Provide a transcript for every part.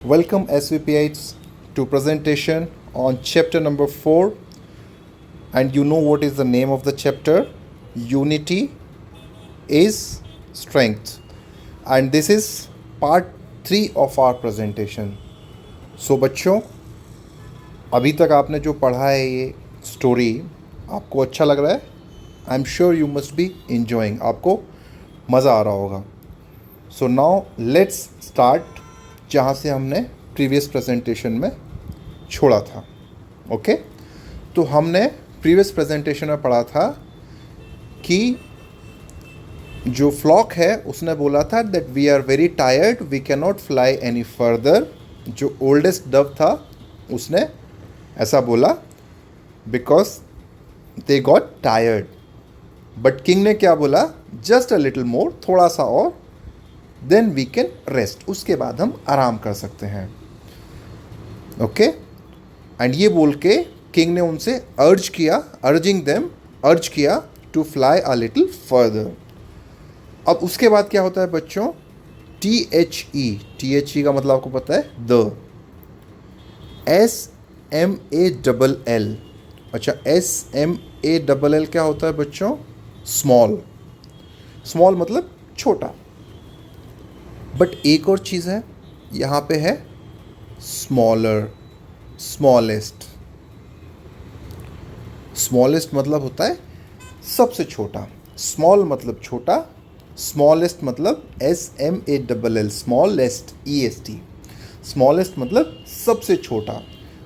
Welcome SVPites to presentation on chapter number 4, and you know what is the name of the chapter? Unity is strength, and this is part 3 of our presentation. So बच्चों, अभी तक आपने जो पढ़ा है ये story आपको अच्छा लग रहा है? I am sure you must be enjoying, आपको मज़ा आ रहा होगा. सो नाउ लेट्स स्टार्ट जहाँ से हमने प्रीवियस प्रेजेंटेशन में छोड़ा था. ओके, तो हमने प्रीवियस प्रेजेंटेशन में पढ़ा था कि जो फ्लॉक है उसने बोला था that we are very tired, we can not fly any further. जो ओल्डेस्ट डव था उसने ऐसा बोला because they got tired. But king ने क्या बोला? जस्ट अ लिटिल मोर, थोड़ा सा और, देन वी कैन रेस्ट, उसके बाद हम आराम कर सकते हैं. ओके, एंड ये बोल के किंग ने उनसे अर्ज किया to fly a little further. अब उसके बाद क्या होता है बच्चों? टी एच ई का मतलब आपको पता है, द. SMALL. अच्छा, SMALL क्या होता है बच्चों? स्मॉल. स्मॉल मतलब छोटा. बट एक और चीज़ है यहाँ पे है स्मॉलर, स्मॉलेस्ट. स्मॉलेस्ट मतलब होता है सबसे छोटा. स्मॉल मतलब छोटा, स्मॉलेस्ट मतलब SMALL, स्मॉलेस्ट, EST. स्मॉलेस्ट मतलब सबसे छोटा.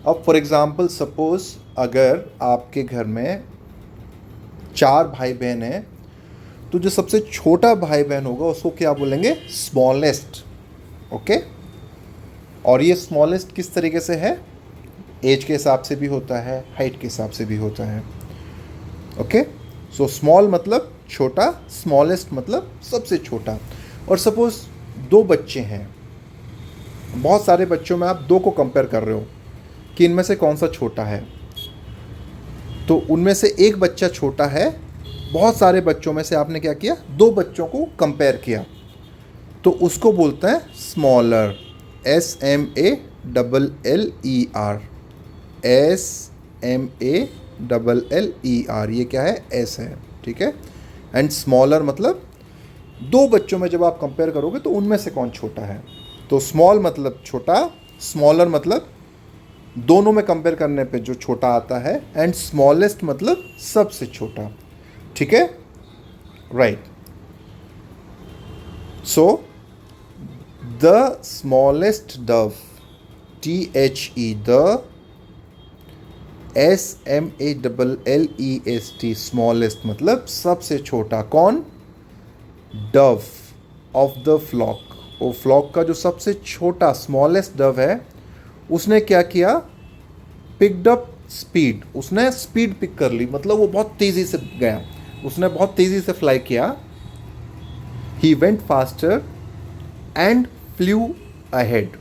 अब फॉर एग्ज़ाम्पल सपोज अगर आपके घर में 4 भाई बहन हैं, तो जो सबसे छोटा भाई बहन होगा उसको क्या बोलेंगे? स्मॉलेस्ट. ओके, और ये स्मॉलेस्ट किस तरीके से है? एज के हिसाब से भी होता है, हाइट के हिसाब से भी होता है. ओके, सो स्मॉल मतलब छोटा, स्मॉलेस्ट मतलब सबसे छोटा. और सपोज 2 बच्चे हैं, बहुत सारे बच्चों में आप 2 को कंपेयर कर रहे हो कि इनमें से कौन सा छोटा है. तो उनमें से एक बच्चा छोटा है, बहुत सारे बच्चों में से आपने क्या किया? 2 बच्चों को कंपेयर किया, तो उसको बोलते हैं स्मॉलर. SMALLER, SMALLER, ये क्या है? S है. ठीक है. एंड स्मॉलर मतलब 2 बच्चों में जब आप कंपेयर करोगे तो उनमें से कौन छोटा है. तो स्मॉल मतलब छोटा, स्मॉलर मतलब दोनों में कंपेयर करने पे जो छोटा आता है, एंड स्मॉलेस्ट मतलब सबसे छोटा. ठीक है, right. So the smallest dove, THE, the, SMALLEST, smallest मतलब सबसे छोटा. कौन? Dove of the flock. वो फ्लॉक का जो सबसे छोटा स्मॉलेस्ट डव है उसने क्या किया? Picked up speed. उसने स्पीड पिक कर ली, मतलब वो बहुत तेज़ी से गया, उसने बहुत तेज़ी से फ्लाई किया. He went faster and flew ahead.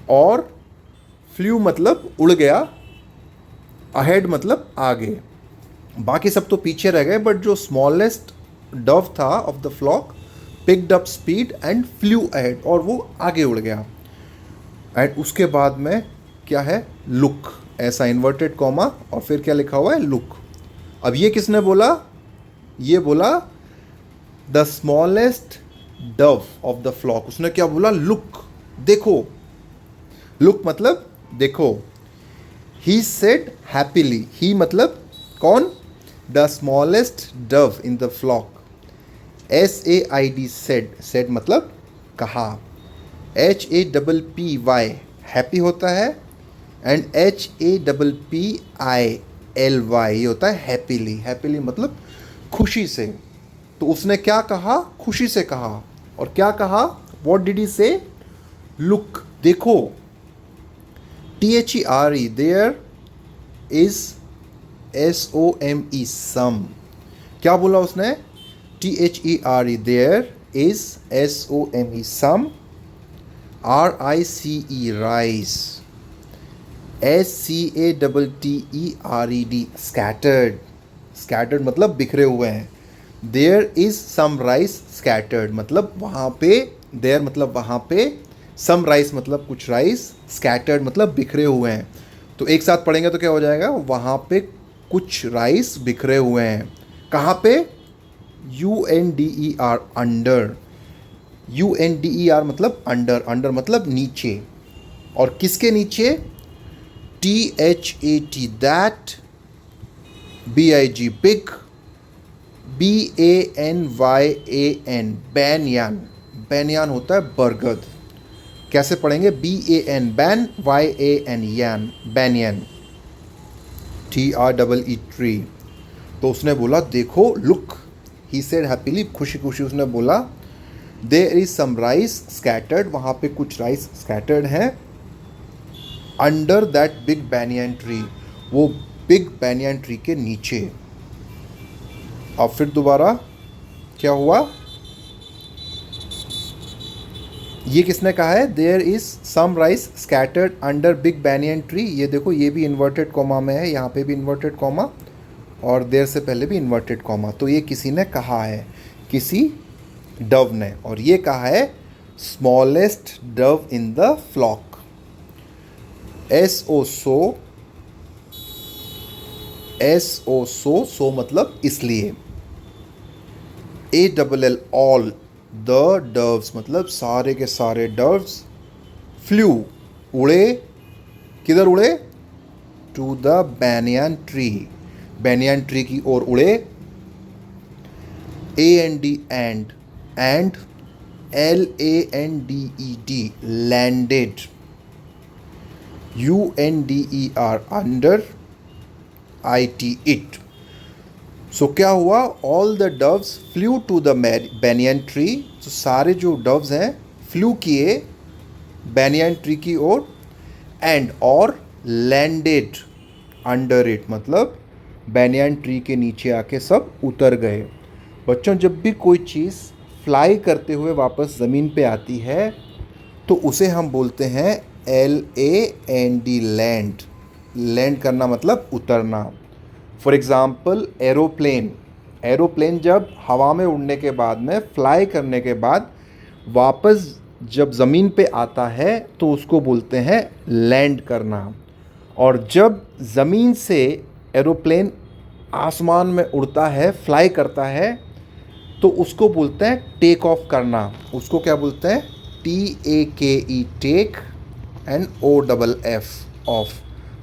और फ्ल्यू मतलब उड़ गया, अहेड मतलब आगे. बाकी सब तो पीछे रह गए, बट जो स्मॉलेस्ट डव था of the flock picked up speed and flew ahead, और वो आगे उड़ गया. एंड उसके बाद में क्या है? लुक, ऐसा इन्वर्टेड कॉमा और फिर क्या लिखा हुआ है? लुक. अब ये किसने बोला? ये बोला the smallest dove of the flock. उसने क्या बोला? लुक, देखो. लुक मतलब देखो. He said happily. ही मतलब कौन? The smallest dove in the flock. SAID, said. Said मतलब कहा. HAPPY हैप्पी होता है, एंड HAPPILY ये होता है हैप्पीली. हैप्पीली मतलब खुशी से. तो उसने क्या कहा? खुशी से कहा. और क्या कहा? व्हाट डिड ही से? लुक, देखो. THERE, there is SOME, some. क्या बोला उसने? THERE, there is SOME, some. RICE, rice. SCATTERED, scattered. Scattered मतलब बिखरे हुए हैं. There is some rice scattered मतलब वहाँ पे, देयर मतलब वहाँ पे, सम राइस मतलब कुछ राइस, स्कैटर्ड मतलब बिखरे हुए हैं। तो एक साथ पढ़ेंगे तो क्या हो जाएगा, वहाँ पे कुछ राइस बिखरे हुए हैं। कहाँ पे, UNDER, अंडर। UNDER मतलब अंडर, अंडर मतलब नीचे। और किसके नीचे, THAT, that, BIG, big, BANYAN, बैनयान। बैनयान होता है बरगद। कैसे पढ़ेंगे, BAN, बैन, YAN, यान, बैनयान, TREE, ट्री। तो उसने बोला देखो, लुक, ही सेड हैप्पीली, खुशी खुशी उसने बोला, there is some rice scattered, वहाँ पे कुछ राइस स्कैटर्ड हैं, under that big banyan tree, वो बिग बैनियन ट्री के नीचे। अब फिर दोबारा क्या हुआ, ये किसने कहा है, there is some rice scattered under big banyan tree. ये देखो, ये भी इन्वर्टेड कॉमा में है, यहाँ पे भी इन्वर्टेड कॉमा, और देर से पहले भी इन्वर्टेड कॉमा। तो ये किसी ने कहा है, किसी डव ने, और ये कहा है smallest dove in the flock. SO, so मतलब इसलिए। ALL, ऑल, द डव्स मतलब सारे के सारे डव्स, फ्लू, उड़े, किधर उड़े, to the banyan tree, banyan tree की ओर उड़े। AND, and, LANDED, landed. UNDER, under, IT, it. So क्या हुआ, all the doves flew to the banyan tree. तो सारे जो डव्स हैं फ्लू किए बैनियन ट्री की ओर, एंड, और, लैंडेड अंडर इट मतलब बैनियन ट्री के नीचे आके सब उतर गए। बच्चों, जब भी कोई चीज़ फ्लाई करते हुए वापस ज़मीन पे आती है तो उसे हम बोलते हैं LAND, लैंड। लैंड करना मतलब उतरना। फॉर एग्ज़ाम्पल एरोप्लेन, एरोप्लेन जब हवा में उड़ने के बाद में, फ्लाई करने के बाद वापस जब ज़मीन पे आता है तो उसको बोलते हैं लैंड करना। और जब ज़मीन से एरोप्लेन आसमान में उड़ता है, फ्लाई करता है, तो उसको बोलते हैं टेक ऑफ करना। उसको क्या बोलते हैं, TAKE, take, and OFF, off.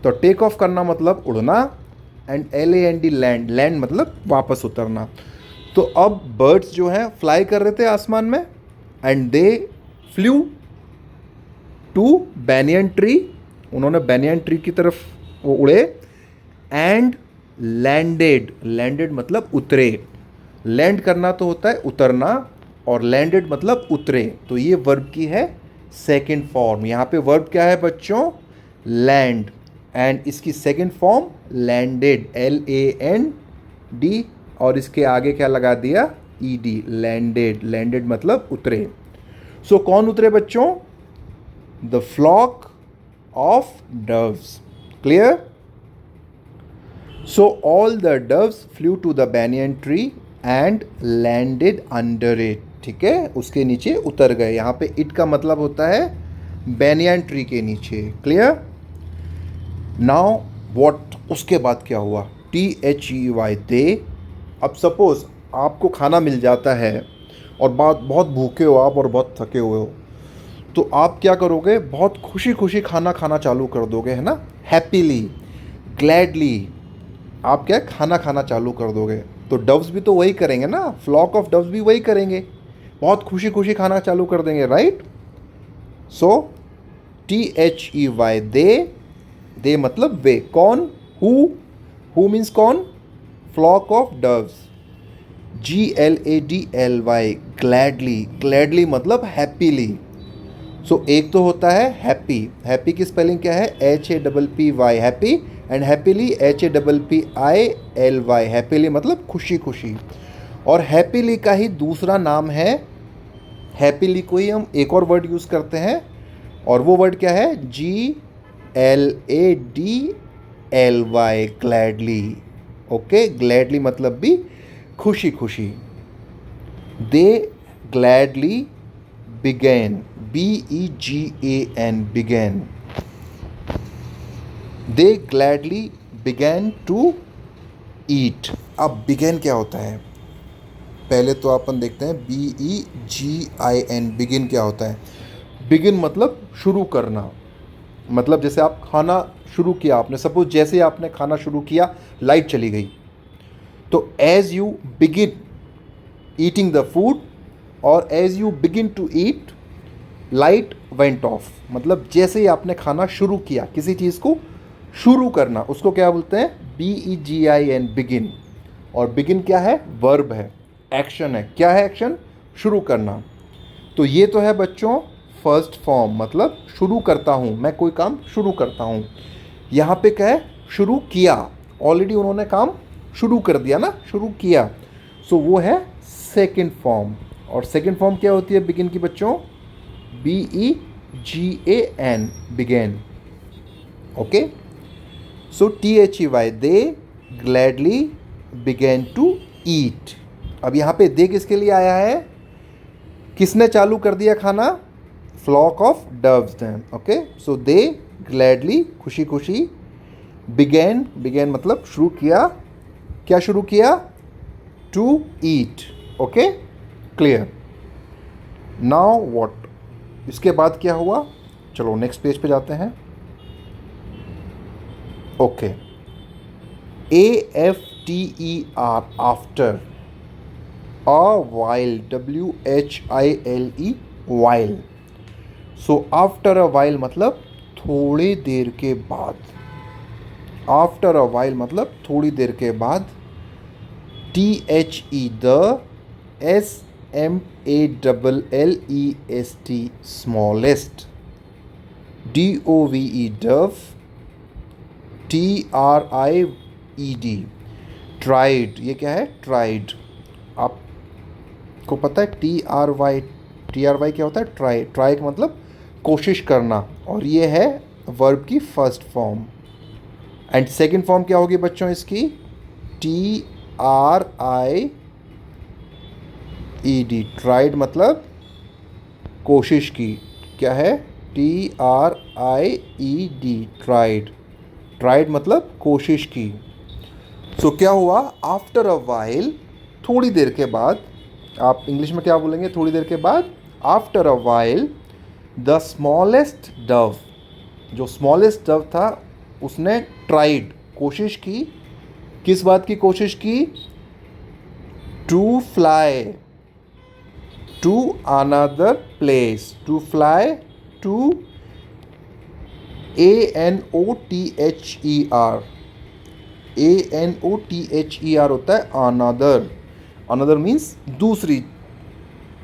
तो टेक ऑफ करना मतलब उड़ना, एंड LAND, लैंड, लैंड मतलब वापस उतरना। तो अब बर्ड्स जो हैं फ्लाई कर रहे थे आसमान में, and they flew to banyan tree, उन्होंने बैनियन ट्री की तरफ वो उड़े, एंड लैंडेड, लैंडेड मतलब उतरे। लैंड करना तो होता है उतरना, और लैंडेड मतलब उतरे। तो ये वर्ब की है सेकेंड फॉर्म। यहाँ पे वर्ब क्या है बच्चों, लैंड, एंड इसकी सेकेंड फॉर्म लैंडेड, LAND, और इसके आगे क्या लगा दिया, ED, लैंडेड। लैंडेड मतलब उतरे। सो कौन उतरे बच्चों, the flock of doves. Clear. So all the doves flew to the banyan tree and landed under it. ठीक है, उसके नीचे उतर गए। यहाँ पे इट का मतलब होता है बैनियन ट्री के नीचे। क्लियर। नाउ व्हाट, उसके बाद क्या हुआ, THEY, दे। अब सपोज आपको खाना मिल जाता है और बहुत भूखे हो आप और बहुत थके हुए हो, तो आप क्या करोगे, बहुत खुशी खुशी खाना खाना चालू कर दोगे, है ना, हैप्पीली, ग्लैडली आप क्या खाना खाना चालू कर दोगे। तो डव्स भी तो वही करेंगे ना, फ्लॉक ऑफ डव्स भी वही करेंगे, बहुत खुशी खुशी खाना चालू कर देंगे, राइट। सो THEY, दे मतलब वे, कौन, हु मीन्स कौन, flock of doves. GLADLY, gladly, gladly मतलब हैप्पीली। सो एक तो होता है हैप्पी, हैप्पी की स्पेलिंग क्या है, HAPPY, happy, and happily HAPPILY, happily मतलब खुशी खुशी। और हैप्पीली का ही दूसरा नाम है, हैप्पीली को ही हम एक और वर्ड यूज़ करते हैं, और वो वर्ड क्या है, GLADLY, ग्लैडली। ओके, ग्लैडली मतलब भी खुशी खुशी। They gladly began, began, began. They gladly began to eat. अब began क्या होता है? पहले तो अपन देखते हैं begin. begin क्या होता है? begin मतलब शुरू करना, मतलब जैसे आप खाना शुरू किया आपने, सपोज जैसे आपने खाना शुरू किया लाइट चली गई, तो as you begin eating the food और as you begin to eat light went off, मतलब जैसे ही आपने खाना शुरू किया, किसी चीज़ को शुरू करना, उसको क्या बोलते हैं? begin, begin. और बिगिन क्या है? वर्ब है, एक्शन है. क्या है एक्शन? शुरू करना. तो ये तो है बच्चों फर्स्ट फॉर्म, मतलब शुरू करता हूँ, मैं कोई काम शुरू करता हूँ. यहाँ पे क्या है? शुरू किया, ऑलरेडी उन्होंने काम शुरू कर दिया ना, शुरू किया. सो वो है सेकंड फॉर्म. और सेकंड फॉर्म क्या होती है बिगिन की बच्चों? began, began. Okay. So THEY, they gladly began to eat. अब यहाँ पे दे किसके लिए आया है? किसने चालू कर दिया खाना? फ्लॉक ऑफ डव्स ने. ओके. सो दे ग्लैडली, खुशी खुशी, बिगेन, बिगेन मतलब शुरू किया. क्या शुरू किया? To eat. Okay, clear. Now what, इसके बाद क्या हुआ? चलो नेक्स्ट पेज पे जाते हैं. Okay. AFTER, after. A while, WHILE, while. So after a while मतलब थोड़ी देर के बाद. आफ्टर अ while मतलब थोड़ी देर के बाद. THE, the. SMALLEST, smallest. DOVE, dove. TRIED, tried. ये क्या है? tried. आपको पता है TRY क्या होता है? ट्राई. ट्राई का मतलब कोशिश करना, और ये है वर्ब की first form. And second form क्या होगी बच्चों इसकी? TRIED, ट्राइड मतलब कोशिश की. क्या है? TRIED, tried. ट्राइड मतलब कोशिश की. सो क्या हुआ? आफ्टर अ वाइल, थोड़ी देर के बाद. आप इंग्लिश में क्या बोलेंगे थोड़ी देर के बाद? After a while, the smallest Dove, जो स्मॉलेस्ट डव था उसने ट्राइड, कोशिश की. किस बात की कोशिश की? To fly to another place. To fly to ANOTHER. ANOTHER होता है अनदर. अनदर मीन्स दूसरी.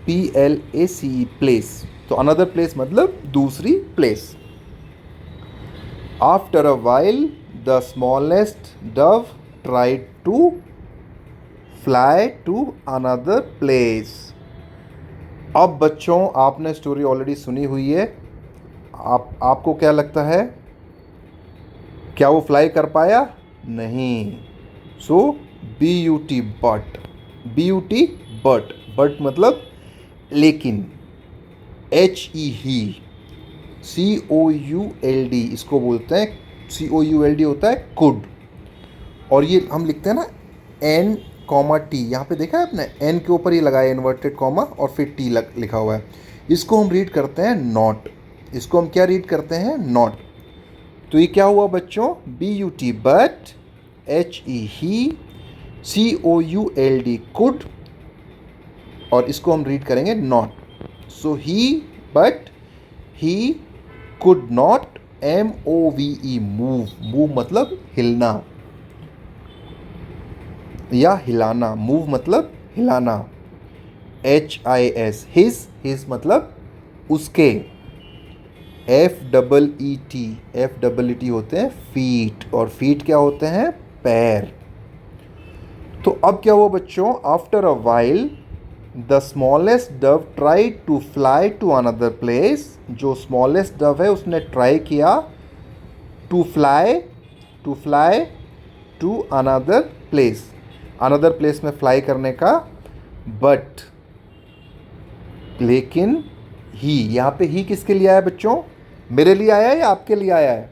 PLACE, place. तो अनदर प्लेस मतलब दूसरी place. After a while, the smallest dove tried to fly to another place. अब बच्चों आपने स्टोरी ऑलरेडी सुनी हुई है. आपको क्या लगता है? क्या वो फ्लाई कर पाया? नहीं. सो BUT, but. BUT, but. But मतलब लेकिन. HE, he. COULD, इसको बोलते हैं, COULD होता है कुड. और ये हम लिखते हैं ना N, T. यहाँ पे देखा है आपने? N के ऊपर ये लगाया इन्वर्टेड कॉमा और फिर T लिखा हुआ है. इसको हम रीड करते हैं नॉट. इसको हम क्या रीड करते हैं? नॉट. तो ये क्या हुआ बच्चों? BUT, but. HE, he. COULD, could. और इसको हम रीड करेंगे not. So he, but he could not. MOVE, move. Move मतलब हिलना या हिलाना. मूव मतलब हिलाना. HIS, his. हिज मतलब उसके. FEET होते हैं फीट. और फीट क्या होते हैं? पैर. तो अब क्या हुआ बच्चों? After a while, the smallest dove try to fly to another place. जो स्मॉलेस्ट डव है उसने ट्राई किया to fly to another place. Another place में फ्लाई करने का. बट, लेकिन, ही, यहाँ पे ही किसके लिए आया है बच्चों? मेरे लिए आया है या आपके लिए आया है?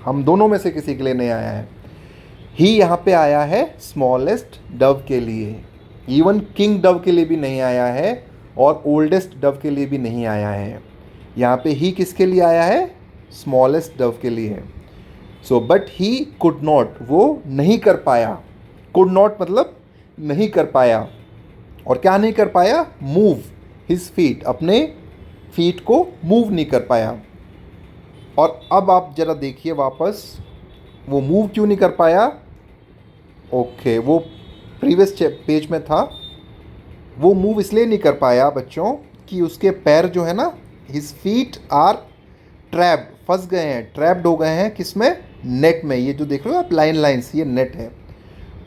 हम दोनों में से किसी के लिए नहीं आया है। ही यहाँ पे आया है स्मॉलेस्ट डव के लिए, इवन किंग डव के लिए भी नहीं आया है और ओल्डेस्ट डव के लिए भी नहीं आया है। यहाँ पे ही किसके लिए आया है? स्मॉलेस्ट डव के लिए। So but he could not, वो नहीं कर पाया। कुड नॉट मतलब नहीं कर पाया। और क्या नहीं कर पाया? मूव हिज फीट, अपने फीट को मूव नहीं कर पाया। और अब आप ज़रा देखिए वापस, वो मूव क्यों नहीं कर पाया? ओके, वो प्रीवियस पेज में था। वो मूव इसलिए नहीं कर पाया बच्चों कि उसके पैर जो है ना, हिज फीट आर ट्रैप्ड, फंस गए हैं, ट्रैप्ड हो गए हैं किसमें? नेट में। ये जो देख रहे हो आप लाइन लाइन्स, ये नेट है,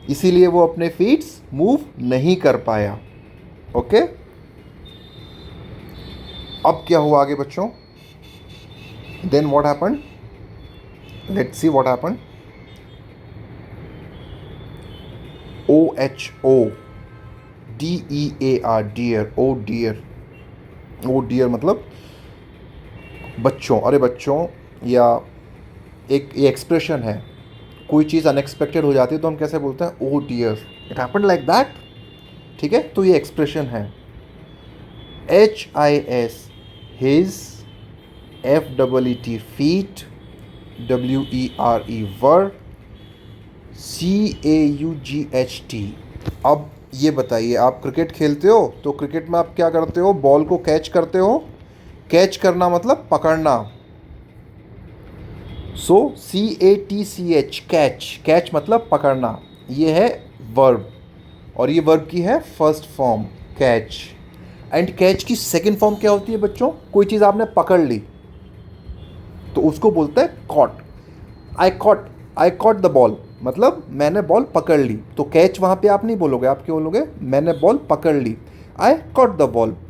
इसीलिए वो अपने फीट्स मूव नहीं कर पाया। ओके, अब क्या हुआ आगे बच्चों? Then what happened? Let's see what happened. OHO DEAR, dear, oh dear. Oh dear मतलब बच्चों, अरे बच्चों, या एक ये एक्सप्रेशन है, कोई चीज़ अनएक्सपेक्टेड हो जाती है तो हम कैसे बोलते हैं? Oh dear, it happened like that. ठीक है, तो ये एक्सप्रेशन है। HIS his, FEET feet, WERE were, CAUGHT। अब ये बताइए, आप क्रिकेट खेलते हो तो क्रिकेट में आप क्या करते हो? बॉल को कैच करते हो। कैच करना मतलब पकड़ना। सो CATCH, कैच, कैच मतलब पकड़ना। ये है वर्ब, और ये वर्ब की है first form catch. And catch की सेकंड फॉर्म क्या होती है बच्चों? कोई चीज़ आपने पकड़ ली तो उसको बोलते हैं caught. I caught the ball, मतलब मैंने बॉल पकड़ ली। तो कैच वहाँ पे आप नहीं बोलोगे, आप क्या बोलोगे? मैंने बॉल पकड़ ली, आई कॉट द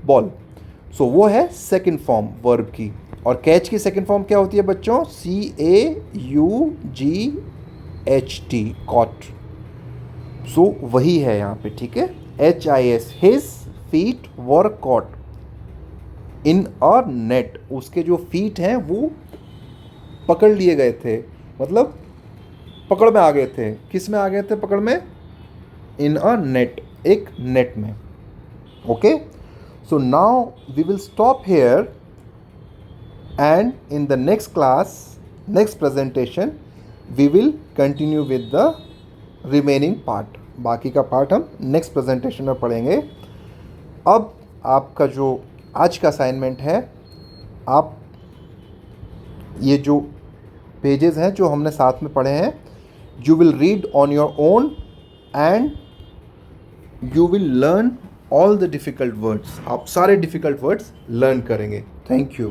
बॉल। सो वो है सेकंड फॉर्म वर्ब की। और कैच की सेकंड फॉर्म क्या होती है बच्चों? CAUGHT, cot. सो वही है यहाँ पे, ठीक है। HIS his feet were caught in a net, उसके जो फीट हैं वो पकड़ लिए गए थे, मतलब पकड़ में आ गए थे। किस में आ गए थे पकड़ में? इन अ नेट, एक नेट में। Okay, so now we will stop here and in the next class, next presentation we will continue with the remaining part. बाकी का पार्ट हम नेक्स्ट प्रेजेंटेशन में पढ़ेंगे। अब आपका जो आज का असाइनमेंट है, आप ये जो पेजेस हैं जो हमने साथ में पढ़े हैं, you will read on your own and you will learn all the difficult words। आप सारे difficult words learn करेंगे। Thank you।